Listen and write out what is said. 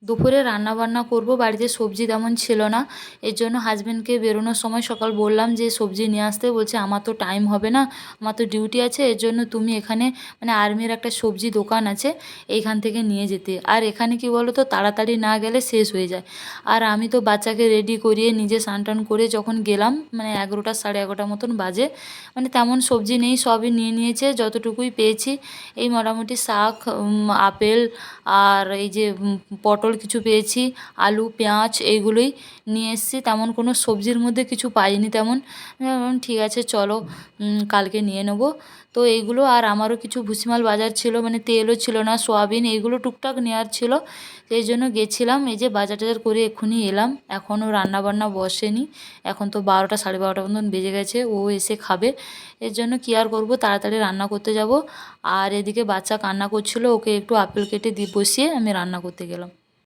দুপুরে রান্না বান্না করব, বাড়িতে সবজি তেমন ছিল না। এর জন্য হাজবেন্ডকে বেরোনোর সময় সকাল বললাম যে সবজি নিয়ে আসতে। বলছে আমার তো টাইম হবে না, আমার তো ডিউটি আছে, এর জন্য তুমি এখানে মানে আর্মির একটা সবজি দোকান আছে, এইখান থেকে নিয়ে যেতে। আর এখানে কি বলো তো, তাড়াতাড়ি না গেলে শেষ হয়ে যায়। আর আমি তো বাচ্চাকে রেডি করিয়ে নিজে স্নান টান করে যখন গেলাম, মানে 11টা 11:30 মতন বাজে, মানে তেমন সবজি নেই, সবই নিয়ে নিয়েছে যতটুকুই পেয়েছি। এই মোটামুটি শাক, আপেল, আর এই যে পটল কিছু পেয়েছি, আলু পেঁয়াজ এইগুলোই নিয়ে এসেছি। তেমন কোনো সবজির মধ্যে কিছু পাইনি তেমন। ঠিক আছে চলো, কালকে নিয়ে নেবো। তো এইগুলো, আর আমারও কিছু ভুসিমাল বাজার ছিল, মানে তেলও ছিল না, সোয়াবিন এইগুলো টুকটাক নেওয়ার ছিল। এই জন্য গেছিলাম, এই যে বাজার টাজার করে এক্ষুনি এলাম। এখনও রান্না বান্না বসেনি, এখন তো 12টা 12:30 মতন বেজে গেছে, ও এসে খাবে। এর জন্য কী আর করবো, তাড়াতাড়ি রান্না করতে যাব। আর এদিকে বাচ্চা কান্না করছিল, ওকে একটু আপেল কেটে দিয়ে বসিয়ে আমি রান্না করতে গেলাম।